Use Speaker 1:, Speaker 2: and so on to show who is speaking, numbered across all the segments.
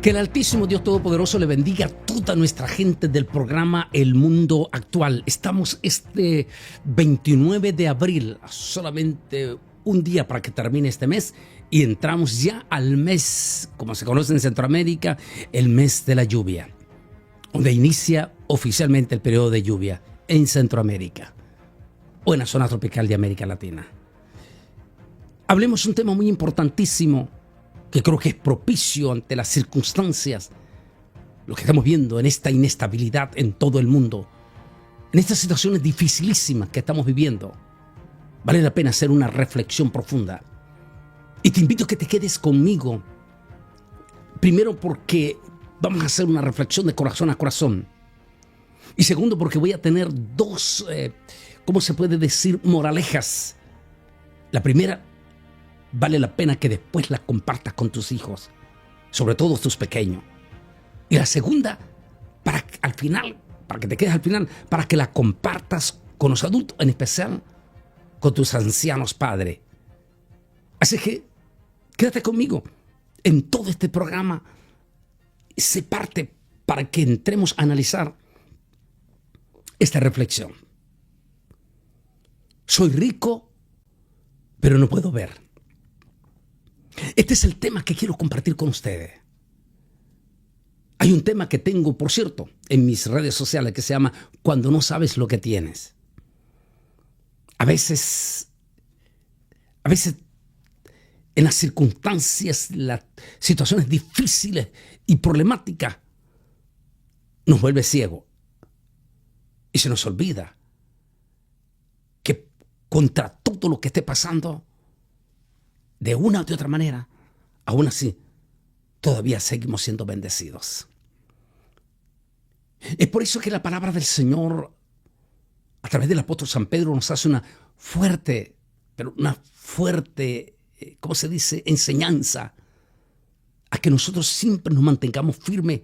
Speaker 1: Que el Altísimo Dios Todopoderoso le bendiga a toda nuestra gente del programa El Mundo Actual. Estamos este 29 de abril, solamente un día para que termine este mes, y entramos ya al mes, como se conoce en Centroamérica, el mes de la lluvia, donde inicia oficialmente el periodo de lluvia en Centroamérica o en la zona tropical de América Latina. Hablemos un tema muy importantísimo que creo que es propicio ante las circunstancias, lo que estamos viendo en esta inestabilidad en todo el mundo, en estas situaciones dificilísimas que estamos viviendo. Vale la pena hacer una reflexión profunda. Y te invito a que te quedes conmigo, primero porque vamos a hacer una reflexión de corazón a corazón. Y segundo porque voy a tener dos, ¿cómo se puede decir? Moralejas. La primera, vale la pena que después la compartas con tus hijos, sobre todo tus pequeños. Y la segunda, para que te quedes al final, para que la compartas con los adultos, en especial con tus ancianos padres. Así que quédate conmigo en todo este programa. Se parte para que entremos a analizar esta reflexión. Soy rico, pero no puedo ver. Este es el tema que quiero compartir con ustedes. Hay un tema que tengo, por cierto, en mis redes sociales que se llama Cuando no sabes lo que tienes. A veces en las circunstancias, las situaciones difíciles y problemáticas, nos vuelve ciego. Y se nos olvida que contra todo lo que esté pasando, de una u otra manera, aún así, todavía seguimos siendo bendecidos. Es por eso que la palabra del Señor, a través del apóstol San Pedro, nos hace una fuerte, ¿cómo se dice?, enseñanza a que nosotros siempre nos mantengamos firmes,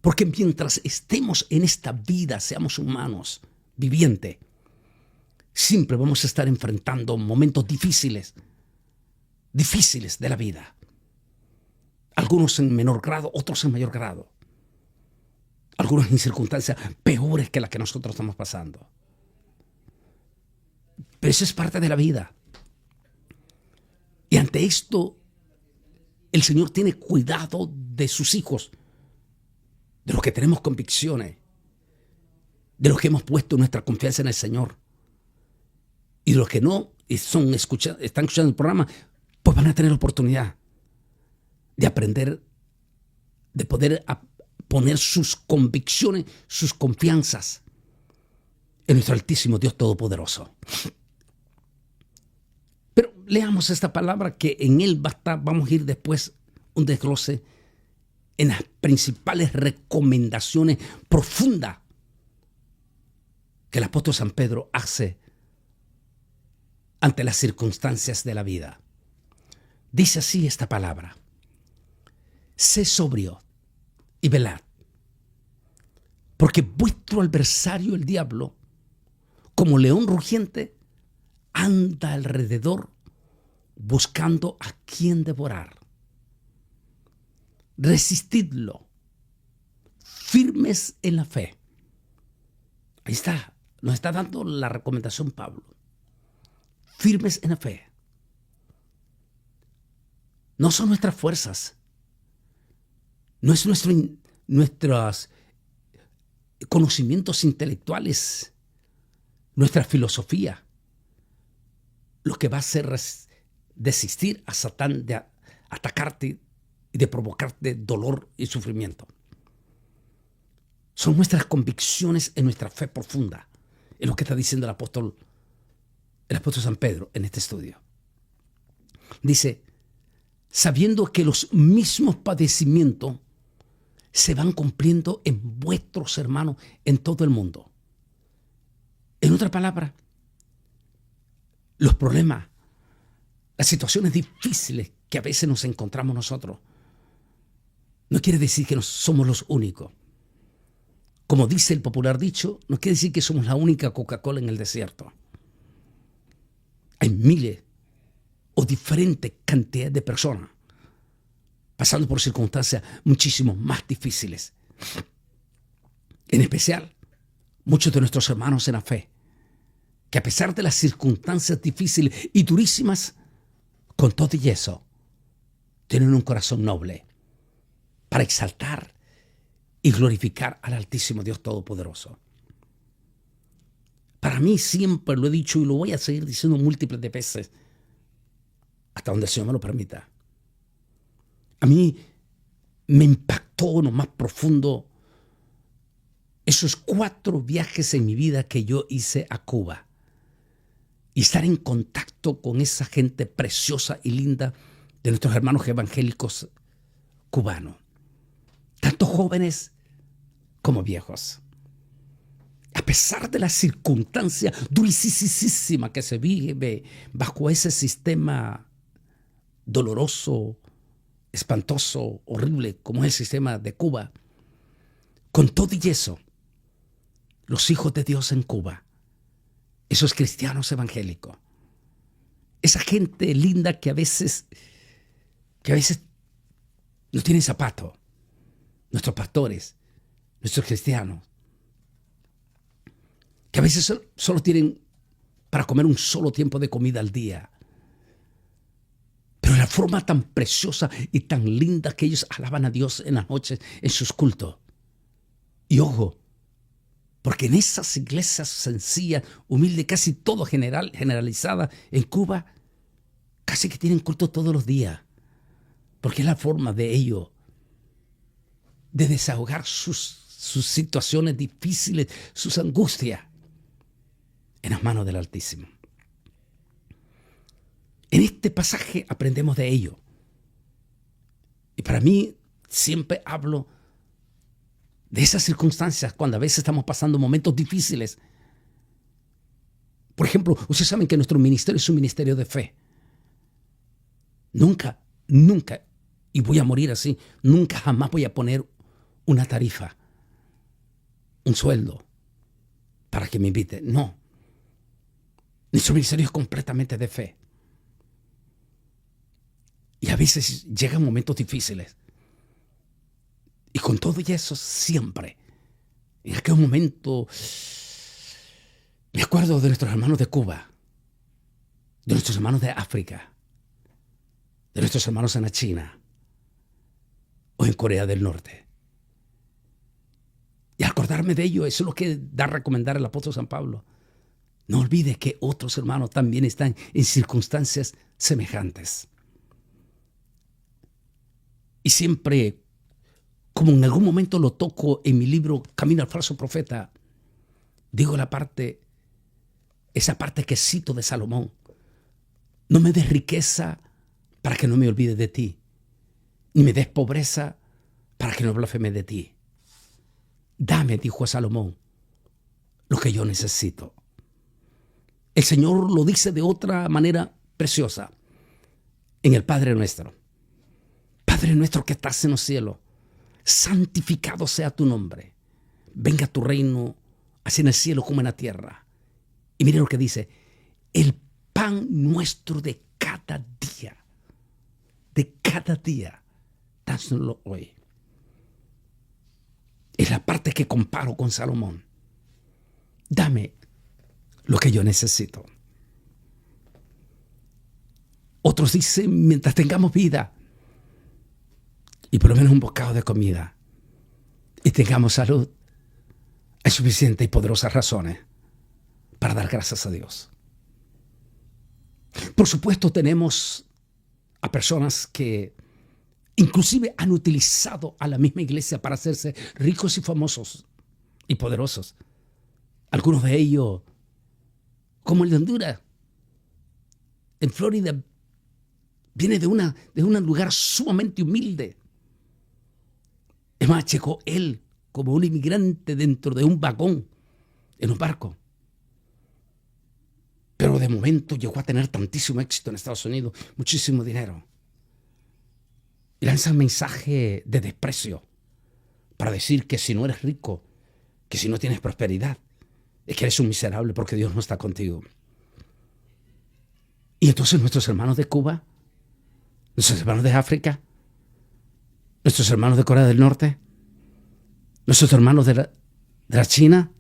Speaker 1: porque mientras estemos en esta vida, seamos humanos, vivientes, siempre vamos a estar enfrentando momentos difíciles de la vida. Algunos en menor grado, otros en mayor grado. Algunos en circunstancias peores que las que nosotros estamos pasando. Pero eso es parte de la vida. Y ante esto, el Señor tiene cuidado de sus hijos, de los que tenemos convicciones, de los que hemos puesto nuestra confianza en el Señor. Y los que no están escuchando el programa, pues van a tener la oportunidad de aprender, de poder poner sus convicciones, sus confianzas en nuestro Altísimo Dios Todopoderoso. Pero leamos esta palabra que en él vamos a ir después un desglose en las principales recomendaciones profundas que el apóstol San Pedro hace ante las circunstancias de la vida. Dice así esta palabra: sé sobrio y velad, porque vuestro adversario el diablo, como león rugiente, anda alrededor buscando a quien devorar. Resistidlo, firmes en la fe. Ahí está, nos está dando la recomendación Pablo. Firmes en la fe. No son nuestras fuerzas, no es nuestros conocimientos intelectuales, nuestra filosofía, lo que va a hacer desistir a Satán de atacarte y de provocarte dolor y sufrimiento. Son nuestras convicciones en nuestra fe profunda, es lo que está diciendo el apóstol San Pedro en este estudio. Dice: sabiendo que los mismos padecimientos se van cumpliendo en vuestros hermanos en todo el mundo. En otra palabra, los problemas, las situaciones difíciles que a veces nos encontramos nosotros, no quiere decir que somos los únicos. Como dice el popular dicho, no quiere decir que somos la única Coca-Cola en el desierto. Hay miles o diferentes cantidades de personas pasando por circunstancias muchísimo más difíciles. En especial, muchos de nuestros hermanos en la fe, que a pesar de las circunstancias difíciles y durísimas, con todo y eso, tienen un corazón noble para exaltar y glorificar al Altísimo Dios Todopoderoso. Para mí, siempre lo he dicho y lo voy a seguir diciendo múltiples de veces, hasta donde el Señor me lo permita. A mí me impactó en lo más profundo esos 4 viajes en mi vida que yo hice a Cuba y estar en contacto con esa gente preciosa y linda de nuestros hermanos evangélicos cubanos, tanto jóvenes como viejos. A pesar de la circunstancia durísima que se vive bajo ese sistema doloroso, espantoso, horrible, como es el sistema de Cuba, con todo y eso, los hijos de Dios en Cuba, esos cristianos evangélicos, esa gente linda que a veces no tienen zapato, nuestros pastores, nuestros cristianos, que a veces solo tienen para comer un solo tiempo de comida al día. Pero la forma tan preciosa y tan linda que ellos alaban a Dios en las noches, en sus cultos. Y ojo, porque en esas iglesias sencillas, humildes, casi todo generalizada en Cuba, casi que tienen culto todos los días. Porque es la forma de ellos de desahogar sus situaciones difíciles, sus angustias, en las manos del Altísimo. En este pasaje aprendemos de ello. Y para mí siempre hablo de esas circunstancias cuando a veces estamos pasando momentos difíciles. Por ejemplo, ustedes saben que nuestro ministerio es un ministerio de fe. Nunca, y voy a morir así, nunca jamás voy a poner una tarifa, un sueldo para que me inviten. No. Nuestro ministerio es completamente de fe. Y a veces llegan momentos difíciles. Y con todo y eso, siempre, en aquel momento, me acuerdo de nuestros hermanos de Cuba, de nuestros hermanos de África, de nuestros hermanos en la China o en Corea del Norte. Y al acordarme de ello, eso es lo que da a recomendar el apóstol San Pablo. No olvide que otros hermanos también están en circunstancias semejantes. Y siempre, como en algún momento lo toco en mi libro Camino al Falso Profeta, digo esa parte que cito de Salomón: no me des riqueza para que no me olvide de ti, ni me des pobreza para que no blasfeme de ti. Dame, dijo a Salomón, lo que yo necesito. El Señor lo dice de otra manera preciosa en el Padre Nuestro. Padre nuestro que estás en los cielos, santificado sea tu nombre. Venga tu reino, así en el cielo como en la tierra. Y miren lo que dice: el pan nuestro de cada día, dánoslo hoy. Es la parte que comparo con Salomón. Dame lo que yo necesito. Otros dicen, mientras tengamos vida y por lo menos un bocado de comida y tengamos salud, hay suficientes y poderosas razones para dar gracias a Dios. Por supuesto, tenemos a personas que inclusive han utilizado a la misma iglesia para hacerse ricos y famosos y poderosos. Algunos de ellos, como el de Honduras, en Florida, viene de un lugar sumamente humilde. Es más, llegó él como un inmigrante dentro de un vagón, en un barco. Pero de momento llegó a tener tantísimo éxito en Estados Unidos, muchísimo dinero. Y lanza un mensaje de desprecio para decir que si no eres rico, que si no tienes prosperidad, es que eres un miserable porque Dios no está contigo. Y entonces nuestros hermanos de Cuba, nuestros hermanos de África, nuestros hermanos de Corea del Norte, nuestros hermanos de la China.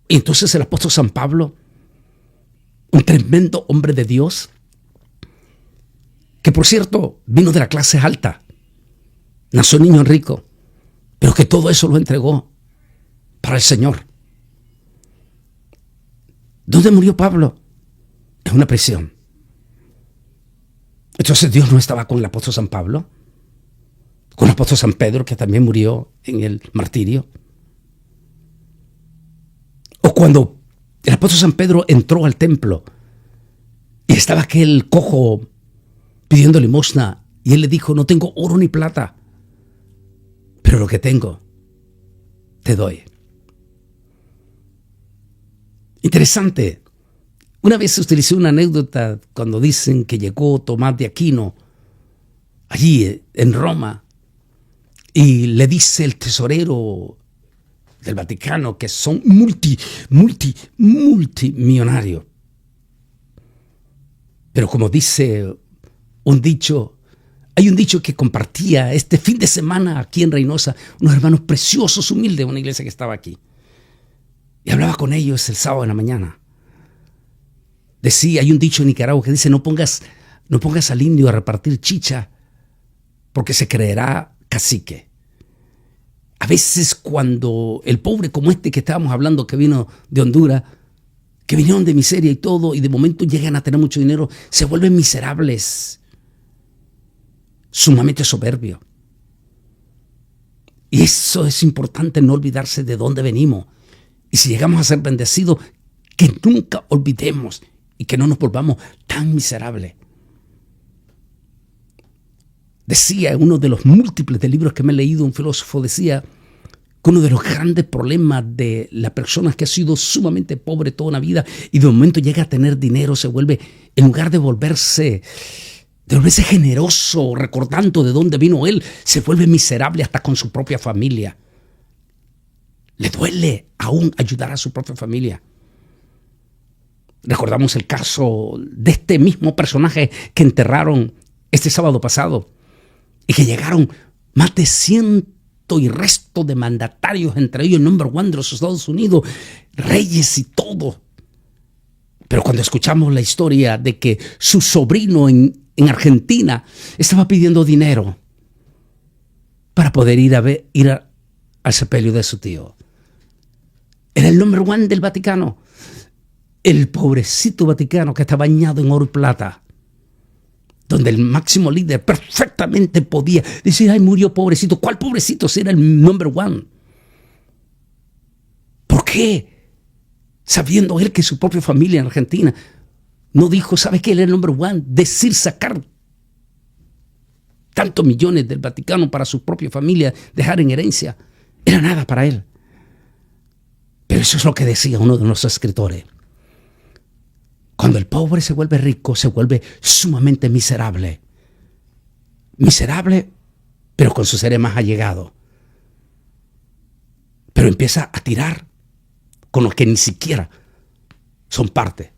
Speaker 1: Y entonces el apóstol San Pablo, un tremendo hombre de Dios, que por cierto vino de la clase alta, nació niño rico, pero que todo eso lo entregó para el Señor. ¿Dónde murió Pablo? En una prisión. Entonces Dios no estaba con el apóstol San Pablo, con el apóstol San Pedro, que también murió en el martirio. O cuando el apóstol San Pedro entró al templo y estaba aquel cojo pidiendo limosna, y él le dijo: no tengo oro ni plata, pero lo que tengo te doy. Interesante. Una vez utilicé una anécdota cuando dicen que llegó Tomás de Aquino allí en Roma, y le dice el tesorero del Vaticano que son multimillonarios. Pero como dice un dicho, hay un dicho que compartía este fin de semana aquí en Reynosa, unos hermanos preciosos, humildes, una iglesia que estaba aquí. Y hablaba con ellos el sábado en la mañana. Decía, hay un dicho en Nicaragua que dice: no pongas al indio a repartir chicha, porque se creerá cacique. A veces cuando el pobre como este que estábamos hablando, que vino de Honduras, que vinieron de miseria y todo, y de momento llegan a tener mucho dinero, se vuelven miserables, sumamente soberbios. Y eso es importante, no olvidarse de dónde venimos. Y si llegamos a ser bendecidos, que nunca olvidemos y que no nos volvamos tan miserables. Decía en uno de los múltiples de libros que me he leído, un filósofo decía que uno de los grandes problemas de la persona que ha sido sumamente pobre toda una vida y de momento llega a tener dinero, se vuelve, en lugar de volverse generoso, recordando de dónde vino él, se vuelve miserable hasta con su propia familia. Le duele aún ayudar a su propia familia. Recordamos el caso de este mismo personaje que enterraron este sábado pasado y que llegaron más de 100 y resto de mandatarios, entre ellos el number one de los Estados Unidos, reyes y todo. Pero cuando escuchamos la historia de que su sobrino en Argentina estaba pidiendo dinero para poder ir al sepelio de su tío. Era el number one del Vaticano. El pobrecito Vaticano que está bañado en oro y plata, donde el máximo líder perfectamente podía decir: ay, murió pobrecito. ¿Cuál pobrecito si era el number one? ¿Por qué? Sabiendo él que su propia familia en Argentina no dijo: ¿sabe qué? Él era el number one. Sacar tantos millones del Vaticano para su propia familia, dejar en herencia, era nada para él. Pero eso es lo que decía uno de nuestros escritores. Cuando el pobre se vuelve rico, se vuelve sumamente miserable. Miserable, pero con sus seres más allegados. Pero empieza a tirar con los que ni siquiera son parte.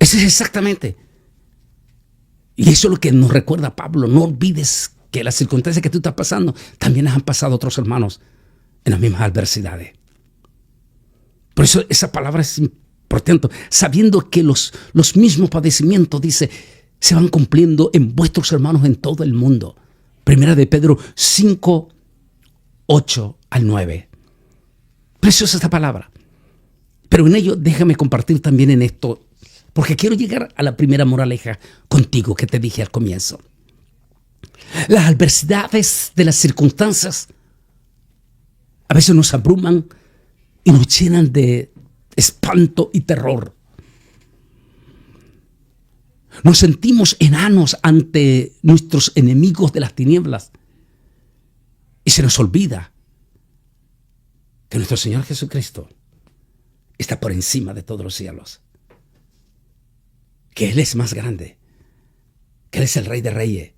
Speaker 1: Eso es exactamente. Y eso es lo que nos recuerda Pablo. No olvides que las circunstancias que tú estás pasando también las han pasado otros hermanos en las mismas adversidades. Por eso esa palabra es importante, sabiendo que los mismos padecimientos, dice, se van cumpliendo en vuestros hermanos en todo el mundo. Primera de Pedro 5, 8 al 9. Preciosa esta palabra. Pero en ello déjame compartir también en esto, porque quiero llegar a la primera moraleja contigo que te dije al comienzo. Las adversidades de las circunstancias a veces nos abruman y nos llenan de espanto y terror. Nos sentimos enanos ante nuestros enemigos de las tinieblas y se nos olvida que nuestro Señor Jesucristo está por encima de todos los cielos, que Él es más grande, que Él es el Rey de Reyes,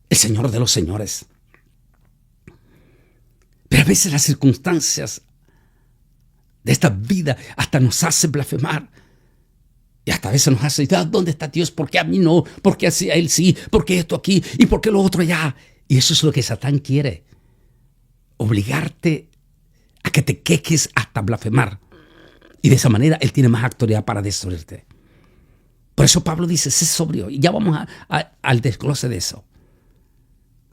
Speaker 1: el Señor de los señores. Pero a veces las circunstancias de esta vida hasta nos hacen blasfemar Y hasta a veces nos hace, ¿dónde está Dios? ¿Por qué a mí no? ¿Por qué a él sí? ¿Por qué esto aquí? ¿Y por qué lo otro allá? Y eso es lo que Satán quiere. Obligarte a que te quejes hasta blasfemar. Y de esa manera él tiene más autoridad para destruirte. Por eso Pablo dice, sé sobrio. Y ya vamos al desglose de eso.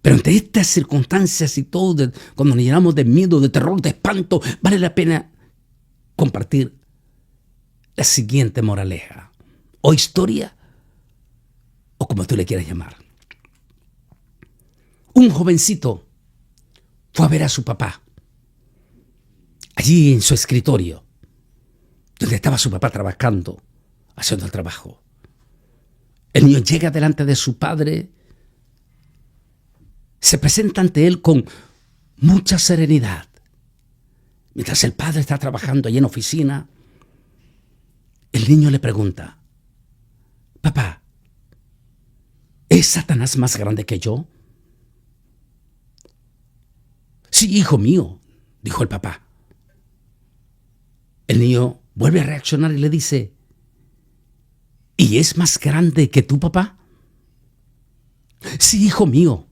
Speaker 1: Pero entre estas circunstancias y todo, cuando nos llenamos de miedo, de terror, de espanto, vale la pena compartir la siguiente moraleja. O historia, o como tú le quieras llamar. Un jovencito fue a ver a su papá. Allí en su escritorio, donde estaba su papá trabajando, haciendo el trabajo. El niño llega delante de su padre, se presenta ante él con mucha serenidad. Mientras el padre está trabajando allí en oficina, el niño le pregunta, papá, ¿es Satanás más grande que yo? Sí, hijo mío, dijo el papá. El niño vuelve a reaccionar y le dice, ¿y es más grande que tu papá? Sí, hijo mío,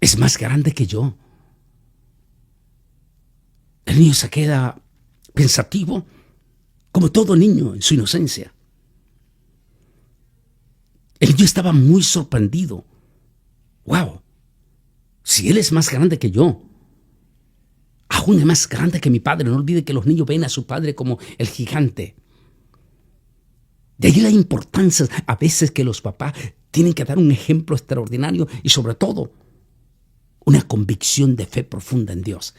Speaker 1: es más grande que yo. El niño se queda pensativo, como todo niño en su inocencia. El niño estaba muy sorprendido. ¡Wow! Si él es más grande que yo, aún es más grande que mi padre. No olvide que los niños ven a su padre como el gigante. De ahí la importancia a veces que los papás tienen que dar un ejemplo extraordinario y sobre todo una convicción de fe profunda en Dios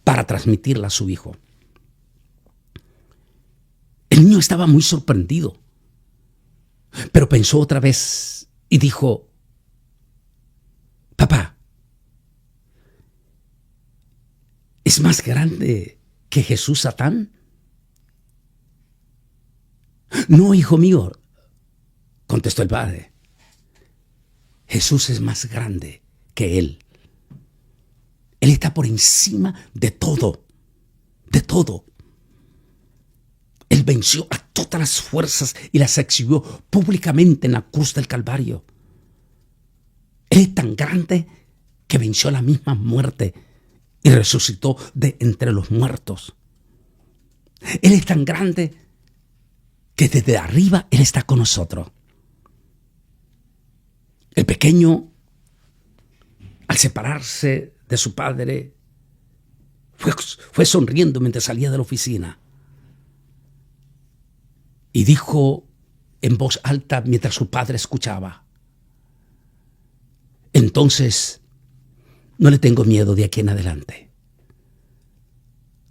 Speaker 1: para transmitirla a su hijo. El niño estaba muy sorprendido, pero pensó otra vez y dijo, papá, ¿es más grande que Jesús Satán? No, hijo mío, contestó el padre. Jesús es más grande que él. Él está por encima de todo, de todo. Él venció a todas las fuerzas y las exhibió públicamente en la cruz del Calvario. Él es tan grande que venció la misma muerte y resucitó de entre los muertos. Él es tan grande que desde arriba Él está con nosotros. El pequeño, al separarse de su padre, fue sonriendo mientras salía de la oficina. Y dijo en voz alta mientras su padre escuchaba, entonces no le tengo miedo de aquí en adelante,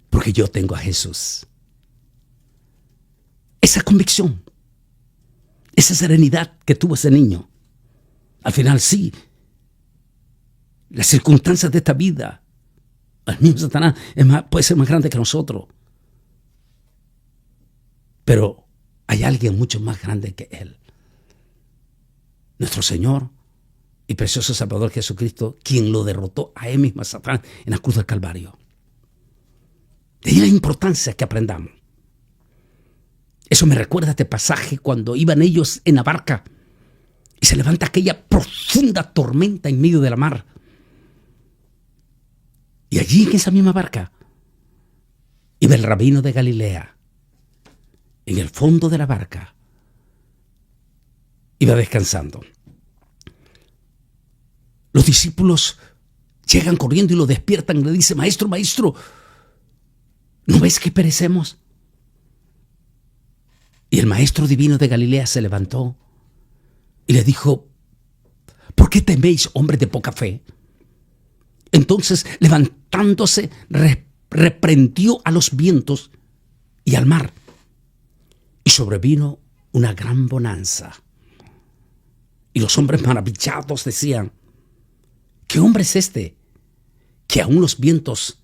Speaker 1: porque yo tengo a Jesús. Esa convicción, esa serenidad que tuvo ese niño, al final sí, las circunstancias de esta vida, el mismo Satanás puede ser más grande que nosotros, pero hay alguien mucho más grande que Él. Nuestro Señor y precioso Salvador Jesucristo, quien lo derrotó a Él mismo, a Satanás, en la cruz del Calvario. De ahí la importancia que aprendamos. Eso me recuerda a este pasaje cuando iban ellos en la barca y se levanta aquella profunda tormenta en medio de la mar. Y allí en esa misma barca iba el rabino de Galilea. En el fondo de la barca iba descansando. Los discípulos llegan corriendo y lo despiertan y le dicen, maestro, maestro, ¿no ves que perecemos? Y el maestro divino de Galilea se levantó y le dijo, ¿por qué teméis, hombres de poca fe? Entonces, levantándose, reprendió a los vientos y al mar. Y sobrevino una gran bonanza. Y los hombres maravillados decían, ¿qué hombre es este que aún los vientos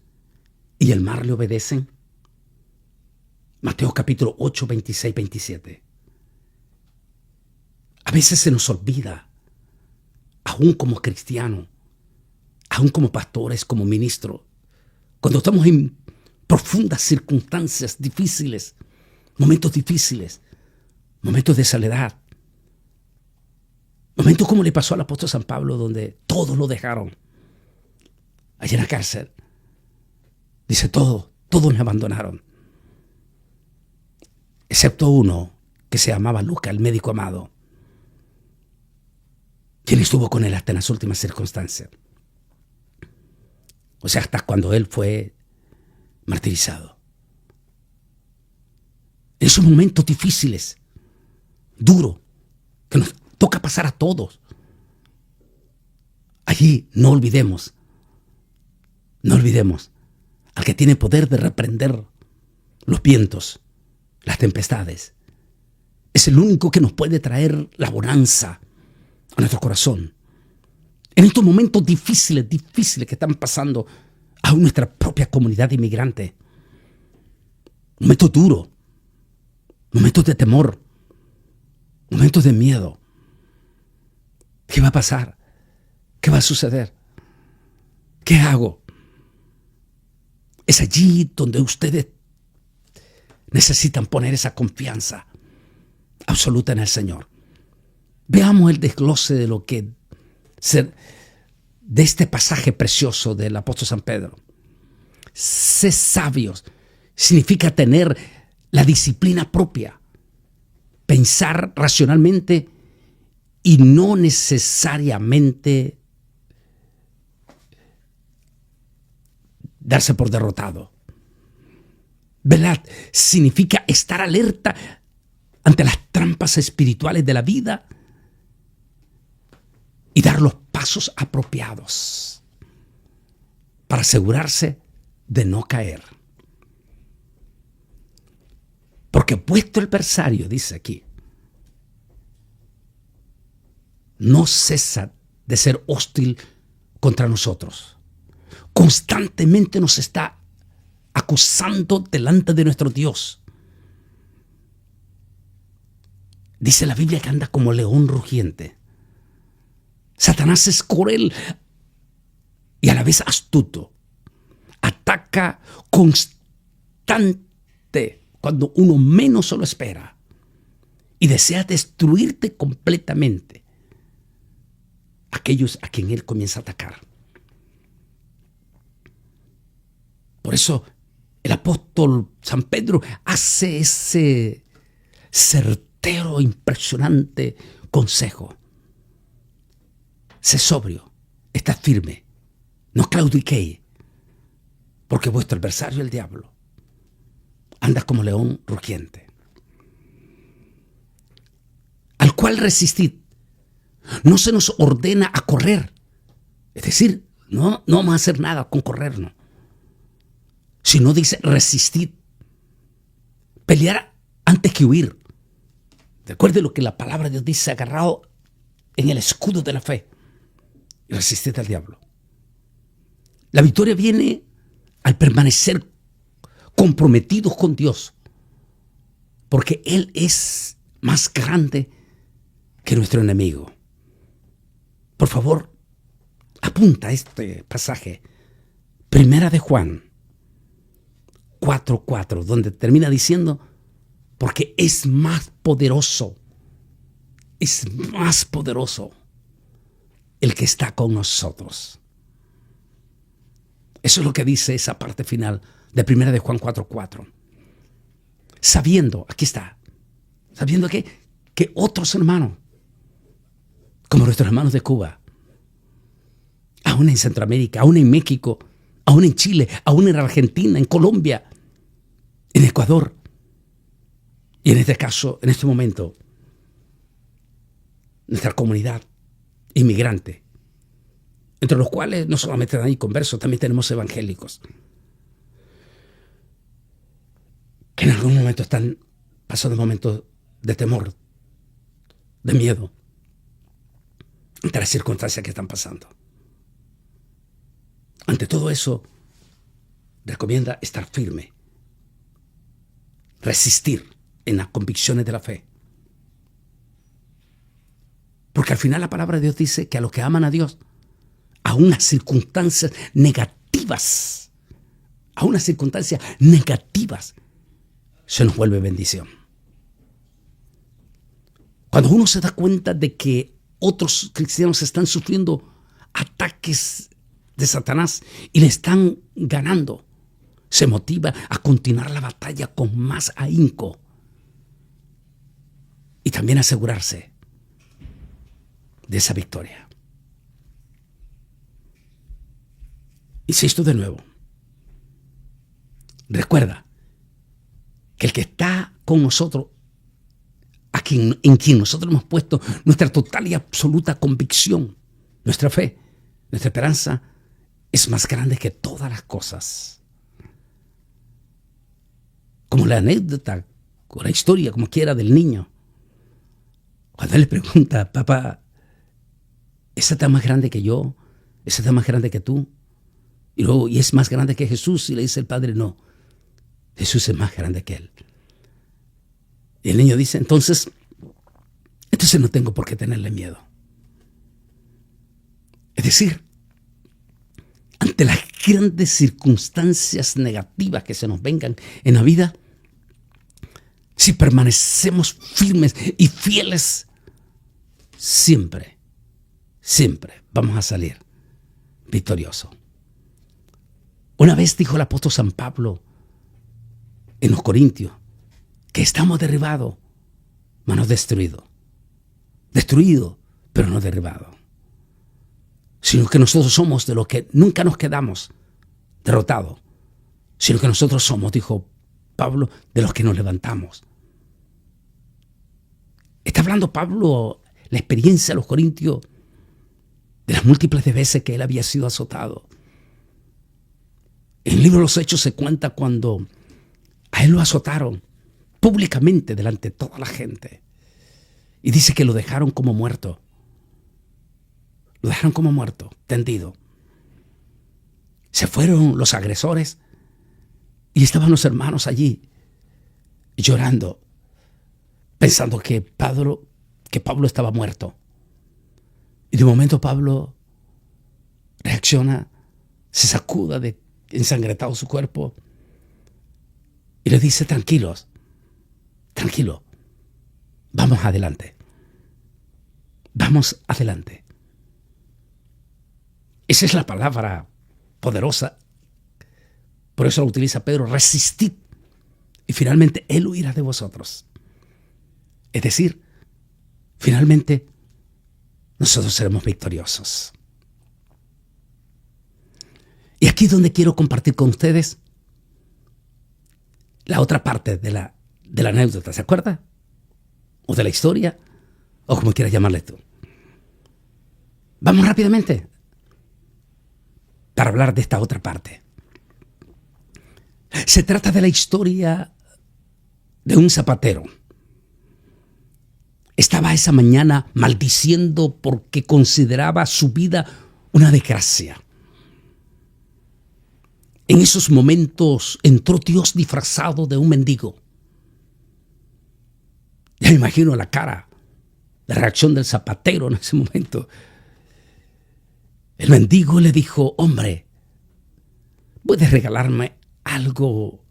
Speaker 1: y el mar le obedecen? Mateo capítulo 8, 26, 27. A veces se nos olvida, aún como cristianos, aún como pastores, como ministros, cuando estamos en profundas circunstancias difíciles, momentos difíciles, momentos de soledad, momentos como le pasó al apóstol San Pablo, donde todos lo dejaron. Allí en la cárcel, dice todos me abandonaron, excepto uno que se llamaba Lucas, el médico amado, quien estuvo con él hasta en las últimas circunstancias. O sea, hasta cuando él fue martirizado. En esos momentos difíciles, duros, que nos toca pasar a todos, allí no olvidemos al que tiene poder de reprender los vientos, las tempestades. Es el único que nos puede traer la bonanza a nuestro corazón. En estos momentos difíciles que están pasando a nuestra propia comunidad inmigrante. Momentos duros, momentos de temor, momentos de miedo. ¿Qué va a pasar? ¿Qué va a suceder? ¿Qué hago? Es allí donde ustedes necesitan poner esa confianza absoluta en el Señor. Veamos el desglose de lo que de este pasaje precioso del apóstol San Pedro. Sé sabios significa tener la disciplina propia, pensar racionalmente y no necesariamente darse por derrotado. Velad significa estar alerta ante las trampas espirituales de la vida y dar los pasos apropiados para asegurarse de no caer. Porque vuestro adversario, dice aquí, no cesa de ser hostil contra nosotros. Constantemente nos está acusando delante de nuestro Dios. Dice la Biblia que anda como león rugiente. Satanás es cruel y a la vez astuto. Ataca constante cuando uno menos se lo espera y desea destruirte completamente aquellos a quien él comienza a atacar. Por eso el apóstol San Pedro hace ese certero, impresionante consejo. Sé sobrio, está firme, no claudiquéis, porque vuestro adversario, el diablo, anda como león rugiente, al cual resistid. No se nos ordena a correr, es decir, no vamos a hacer nada con corrernos, sino dice resistid, pelear antes que huir. Recuerde lo que la palabra de Dios dice, agarrado en el escudo de la fe y resistid al diablo. La victoria viene al permanecer comprometidos con Dios, porque Él es más grande que nuestro enemigo. Por favor, apunta este pasaje, Primera de Juan 4:4, donde termina diciendo, porque es más poderoso el que está con nosotros. Eso es lo que dice esa parte final de Primera de Juan 4:4. Sabiendo, aquí está, sabiendo que otros hermanos, como nuestros hermanos de Cuba, aún en Centroamérica, aún en México, aún en Chile, aún en Argentina, en Colombia, en Ecuador, y en este caso, en este momento, nuestra comunidad inmigrante, entre los cuales no solamente hay conversos, también tenemos evangélicos, que en algún momento están pasando momentos de temor, de miedo, ante las circunstancias que están pasando. Ante todo eso, recomienda estar firme, resistir en las convicciones de la fe. Porque al final la palabra de Dios dice que a los que aman a Dios, a unas circunstancias negativas, se nos vuelve bendición. Cuando uno se da cuenta de que otros cristianos están sufriendo ataques de Satanás y le están ganando, se motiva a continuar la batalla con más ahínco y también asegurarse de esa victoria. Insisto de nuevo, recuerda que el que está con nosotros, en quien nosotros hemos puesto nuestra total y absoluta convicción, nuestra fe, nuestra esperanza, es más grande que todas las cosas. Como la anécdota, o la historia, como quiera, del niño. Cuando él le pregunta, papá, ¿esa está más grande que yo? ¿Esa está más grande que tú? Y luego, ¿y es más grande que Jesús? Y le dice el padre, no, Jesús es más grande que él. Y el niño dice, entonces no tengo por qué tenerle miedo. Es decir, ante las grandes circunstancias negativas que se nos vengan en la vida, si permanecemos firmes y fieles, siempre vamos a salir victoriosos. Una vez dijo el apóstol San Pablo en los Corintios que estamos derribados, mas no destruidos. Destruidos, pero no derribados. Sino que nosotros somos de los que nunca nos quedamos derrotados, sino que nosotros somos, dijo Pablo, de los que nos levantamos. Está hablando Pablo, la experiencia de los Corintios, de las múltiples de veces que él había sido azotado. En el libro de los Hechos se cuenta cuando a él lo azotaron públicamente delante de toda la gente. Y dice que lo dejaron como muerto. Lo dejaron como muerto, tendido. Se fueron los agresores y estaban los hermanos allí llorando, pensando que Pablo estaba muerto. Y de momento Pablo reacciona, se sacuda de ensangrentado su cuerpo y le dice, tranquilo, vamos adelante. Vamos adelante. Esa es la palabra poderosa. Por eso la utiliza Pedro, resistid y finalmente Él huirá de vosotros. Es decir, finalmente nosotros seremos victoriosos. Y aquí es donde quiero compartir con ustedes la otra parte de la anécdota, ¿se acuerda? O de la historia, o como quieras llamarle tú. Vamos rápidamente para hablar de esta otra parte. Se trata de la historia de un zapatero. Estaba esa mañana maldiciendo porque consideraba su vida una desgracia. En esos momentos entró Dios disfrazado de un mendigo. Ya me imagino la cara, la reacción del zapatero en ese momento. El mendigo le dijo, hombre, ¿puedes regalarme algo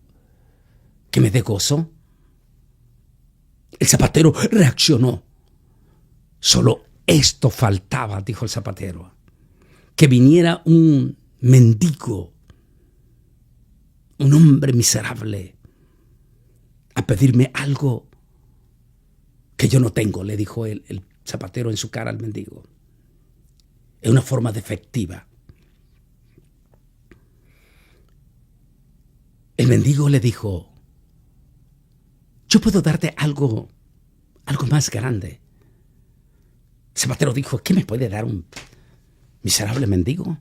Speaker 1: que me dé gozo? El zapatero reaccionó. Solo esto faltaba, dijo el zapatero, que viniera un mendigo, un hombre miserable, a pedirme algo que yo no tengo, le dijo el zapatero en su cara al mendigo. Es una forma defectiva. El mendigo le dijo, yo puedo darte algo más grande. El zapatero dijo, ¿qué me puede dar un miserable mendigo?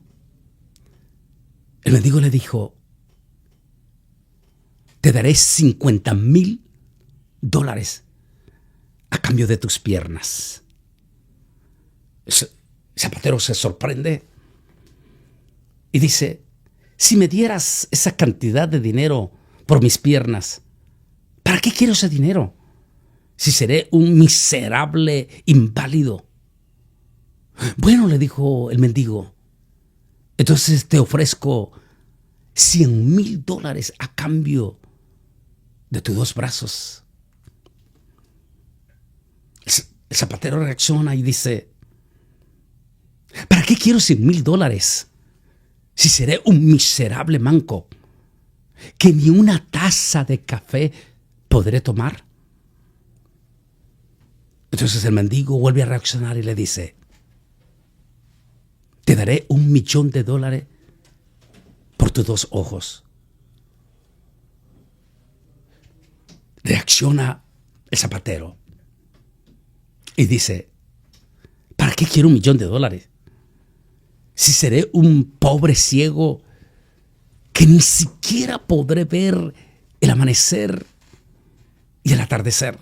Speaker 1: El mendigo le dijo, te daré $50,000 a cambio de tus piernas. El zapatero se sorprende y dice, si me dieras esa cantidad de dinero por mis piernas, ¿para qué quiero ese dinero? Si seré un miserable inválido. Bueno, le dijo el mendigo, entonces te ofrezco $100,000 a cambio de tus dos brazos. El zapatero reacciona y dice: ¿para qué quiero $100,000 si seré un miserable manco que ni una taza de café podré tomar? Entonces el mendigo vuelve a reaccionar y le dice: te daré $1,000,000 por tus dos ojos. Reacciona el zapatero y dice: ¿para qué quiero $1,000,000 si seré un pobre ciego que ni siquiera podré ver el amanecer y el atardecer?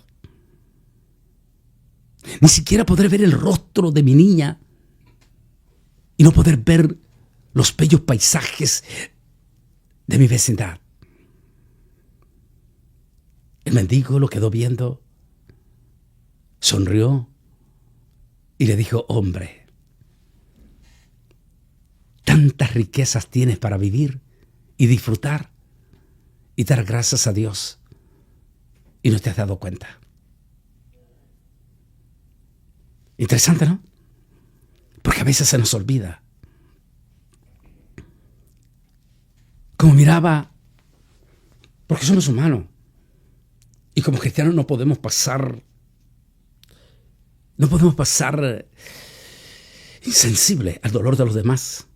Speaker 1: Ni siquiera podré ver el rostro de mi niña y no poder ver los bellos paisajes de mi vecindad. El mendigo lo quedó viendo, sonrió y le dijo: hombre, tantas riquezas tienes para vivir y disfrutar y dar gracias a Dios y no te has dado cuenta. Interesante, ¿no? Porque a veces se nos olvida. Como miraba, porque somos humanos y como cristianos no podemos pasar insensible al dolor de los demás.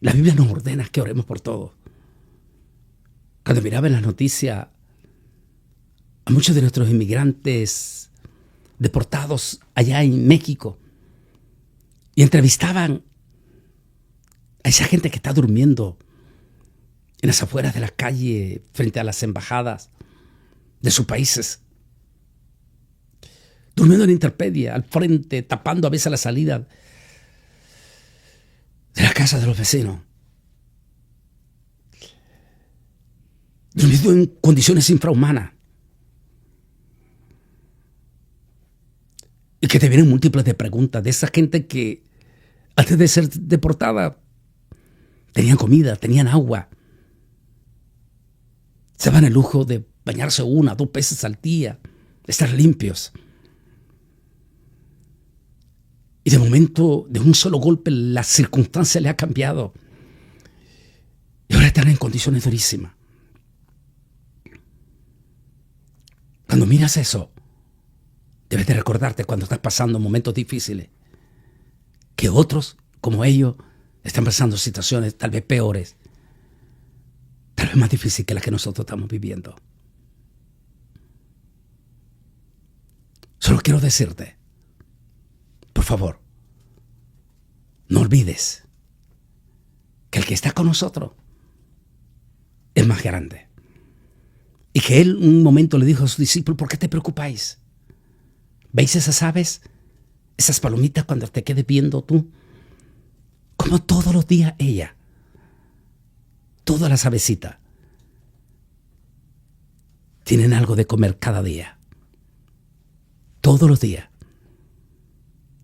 Speaker 1: La Biblia nos ordena que oremos por todo. Cuando miraba en las noticias a muchos de nuestros inmigrantes deportados allá en México y entrevistaban a esa gente que está durmiendo en las afueras de la calle frente a las embajadas de sus países, durmiendo en intemperie, al frente, tapando a veces la salida de la casa de los vecinos, durmiendo en condiciones infrahumanas, y que te vienen múltiples de preguntas de esa gente que antes de ser deportada tenían comida, tenían agua, se daban el lujo de bañarse 1 o 2 veces al día, de estar limpios. Y de momento, de un solo golpe, la circunstancia le ha cambiado. Y ahora están en condiciones durísimas. Cuando miras eso, debes de recordarte cuando estás pasando momentos difíciles, que otros, como ellos, están pasando situaciones tal vez peores, tal vez más difíciles que las que nosotros estamos viviendo. Solo quiero decirte, por favor, no olvides que el que está con nosotros es más grande. Y que él un momento le dijo a sus discípulos: ¿por qué te preocupáis? ¿Veis esas aves? Esas palomitas cuando te quedes viendo tú. Como todos los días ella. Todas las avecitas tienen algo de comer cada día. Todos los días.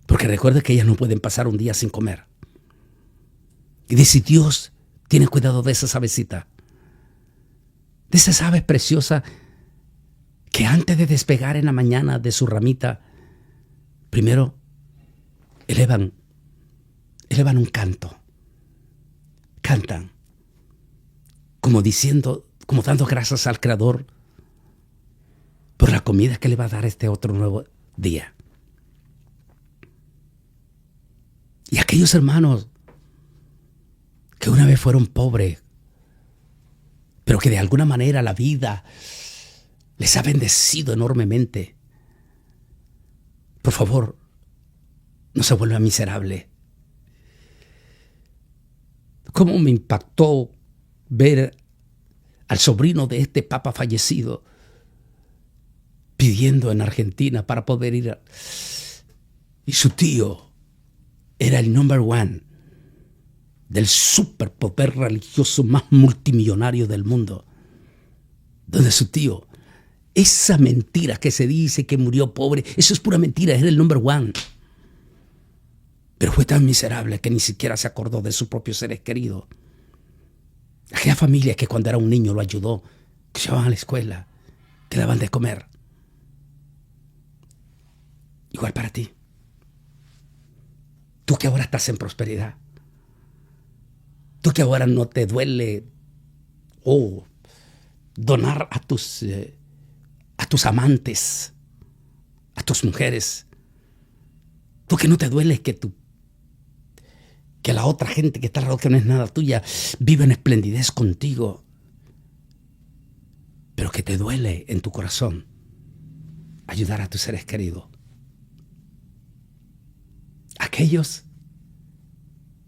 Speaker 1: Porque recuerda que ellas no pueden pasar un día sin comer. Y dice: Dios tiene cuidado de esas avecitas. De esas aves preciosas que antes de despegar en la mañana de su ramita, primero elevan un canto. Cantan, como diciendo, como dando gracias al Creador por la comida que le va a dar este otro nuevo día. Y aquellos hermanos que una vez fueron pobres, pero que de alguna manera la vida les ha bendecido enormemente, por favor, no se vuelva miserable. ¿Cómo me impactó ver al sobrino de este papa fallecido pidiendo en Argentina para poder ir y su tío era el number 1 del superpoder religioso más multimillonario del mundo, donde su tío, esa mentira que se dice que murió pobre, eso es pura mentira, era el number 1. Pero fue tan miserable que ni siquiera se acordó de sus propios seres queridos. Aquella familia que cuando era un niño lo ayudó que llevaban a la escuela, que daban de comer. Igual para ti. Tú que ahora estás en prosperidad. Tú que ahora no te duele donar a tus amantes, a tus mujeres. Tú que no te duele que la otra gente que está alrededor, que no es nada tuya, vive en esplendidez contigo. Pero que te duele en tu corazón ayudar a tus seres queridos. Aquellos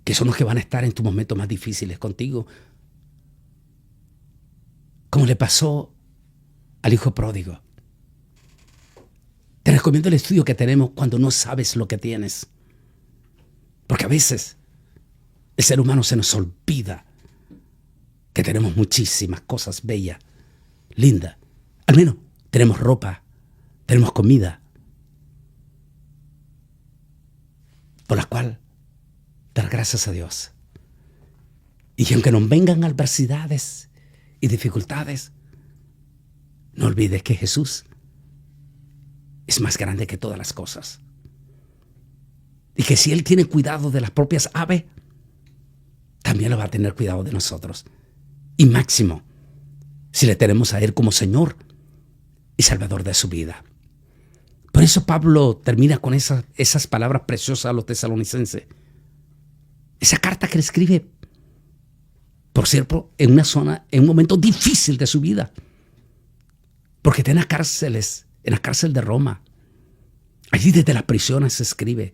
Speaker 1: que son los que van a estar en tus momentos más difíciles contigo. Como le pasó al hijo pródigo. Te recomiendo el estudio que tenemos cuando no sabes lo que tienes. Porque a veces el ser humano se nos olvida que tenemos muchísimas cosas bellas, lindas. Al menos tenemos ropa, tenemos comida, por la cual dar gracias a Dios. Y aunque nos vengan adversidades y dificultades, no olvides que Jesús es más grande que todas las cosas. Y que si Él tiene cuidado de las propias aves, también lo va a tener cuidado de nosotros. Y máximo, si le tenemos a Él como Señor y Salvador de su vida. Por eso Pablo termina con esas palabras preciosas a los tesalonicenses. Esa carta que le escribe, por cierto, en un momento difícil de su vida. Porque está en las cárceles, en la cárcel de Roma. Allí desde las prisiones se escribe: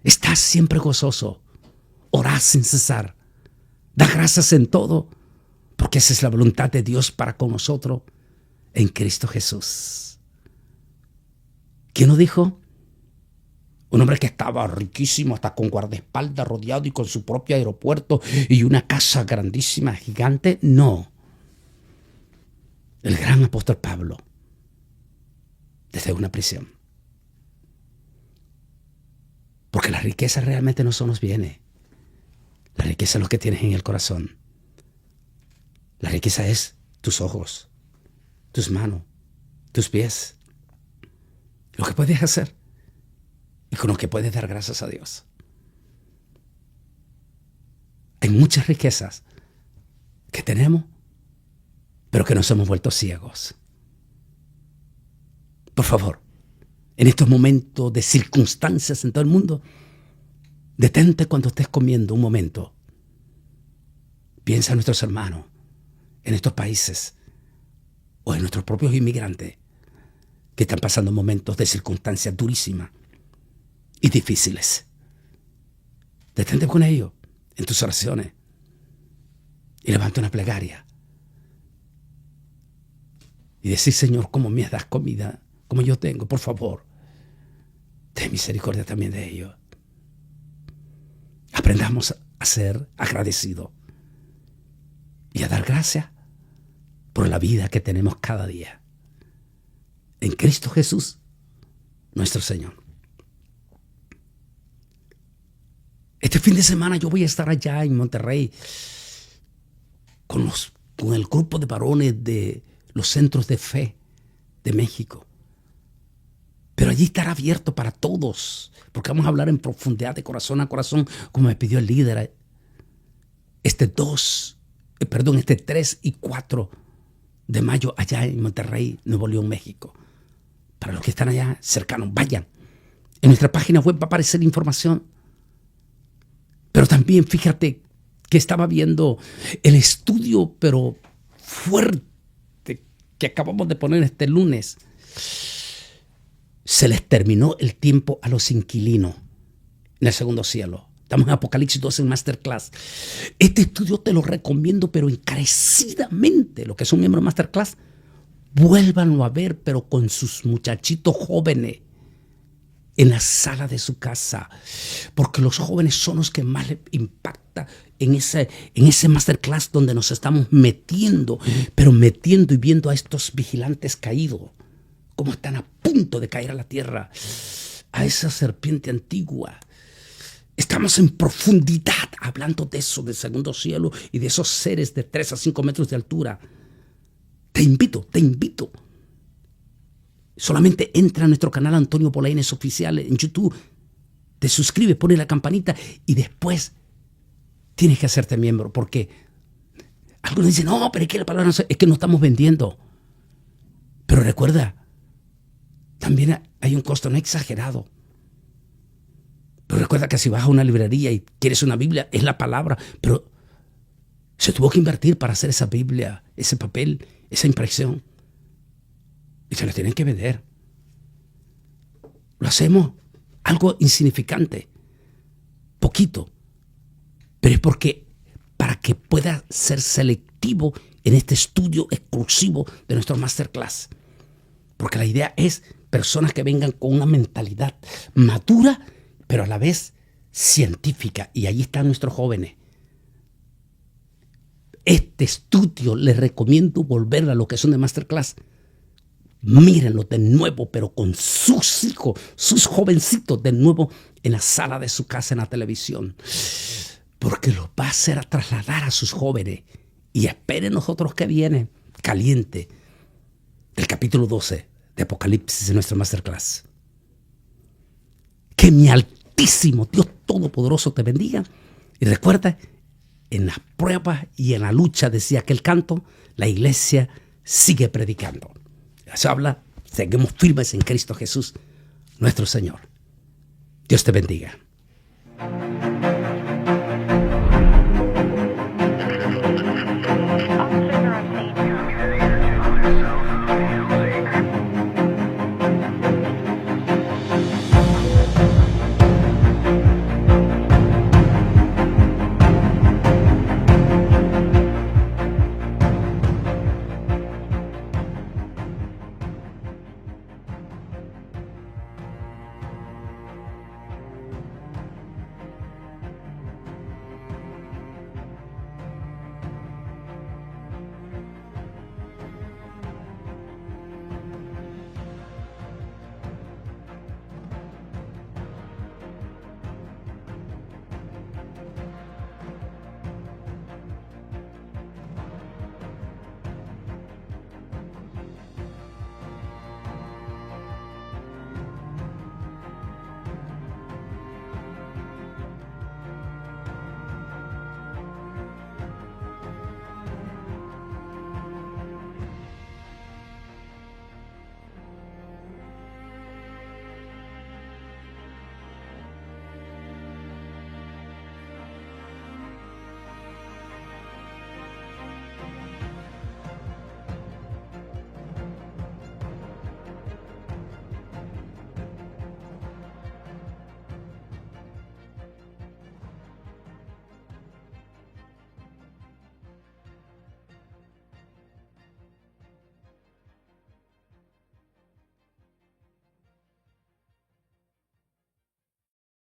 Speaker 1: estás siempre gozoso, orad sin cesar, da gracias en todo, porque esa es la voluntad de Dios para con nosotros en Cristo Jesús. ¿Quién lo dijo? Un hombre que estaba riquísimo, hasta con guardaespaldas, rodeado y con su propio aeropuerto y una casa grandísima, gigante. No. El gran apóstol Pablo, desde una prisión. Porque la riqueza realmente no son los bienes. La riqueza es lo que tienes en el corazón. La riqueza es tus ojos, tus manos, tus pies. Lo que puedes hacer y con lo que puedes dar gracias a Dios. Hay muchas riquezas que tenemos, pero que nos hemos vuelto ciegos. Por favor, en estos momentos de circunstancias en todo el mundo, detente cuando estés comiendo un momento. Piensa en nuestros hermanos, en estos países o en nuestros propios inmigrantes que están pasando momentos de circunstancias durísimas y difíciles. Detente con ellos en tus oraciones y levanta una plegaria y decir: Señor, como me das comida, como yo tengo, por favor, ten misericordia también de ellos. Aprendamos a ser agradecidos y a dar gracias por la vida que tenemos cada día en Cristo Jesús, nuestro Señor. Este fin de semana yo voy a estar allá en Monterrey con el grupo de varones de los centros de fe de México. Pero allí estará abierto para todos, porque vamos a hablar en profundidad de corazón a corazón, como me pidió el líder. Este 3 y 4 de mayo allá en Monterrey, Nuevo León, México. Para los que están allá cercanos, vayan. En nuestra página web va a aparecer información. Pero también fíjate que estaba viendo el estudio, pero fuerte, que acabamos de poner este lunes. Se les terminó el tiempo a los inquilinos en el segundo cielo. Estamos en Apocalipsis 12 en Masterclass. Este estudio te lo recomiendo, pero encarecidamente. Los que son miembros de Masterclass, vuélvanlo a ver, pero con sus muchachitos jóvenes en la sala de su casa. Porque los jóvenes son los que más les impacta en ese Masterclass donde nos estamos metiendo, pero metiendo y viendo a estos vigilantes caídos, cómo están a punto de caer a la tierra, a esa serpiente antigua. Estamos en profundidad hablando de eso, del segundo cielo y de esos seres de 3 a 5 metros de altura Te invito. Solamente entra a nuestro canal Antonio Polaines Oficial en YouTube, te suscribes, pones la campanita y después tienes que hacerte miembro, porque algunos dicen, no, pero es que la palabra es que no estamos vendiendo. Pero recuerda, también hay un costo no exagerado. Pero recuerda que si vas a una librería y quieres una Biblia, es la palabra, pero se tuvo que invertir para hacer esa Biblia, ese papel, esa impresión. Y se lo tienen que vender. Lo hacemos algo insignificante, poquito, pero es porque para que pueda ser selectivo en este estudio exclusivo de nuestro masterclass. Porque la idea es personas que vengan con una mentalidad madura, pero a la vez científica. Y ahí están nuestros jóvenes. Este estudio les recomiendo volver a lo que son de masterclass. Mírenlo de nuevo, pero con sus hijos, sus jovencitos de nuevo en la sala de su casa, en la televisión. Porque los va a hacer a trasladar a sus jóvenes. Y esperen nosotros que viene caliente del capítulo 12 de Apocalipsis en nuestro masterclass. Que mi altísimo Dios Todopoderoso te bendiga. Y recuerda, en las pruebas y en la lucha, decía aquel canto, la iglesia sigue predicando. Eso habla, seguimos firmes en Cristo Jesús, nuestro Señor. Dios te bendiga.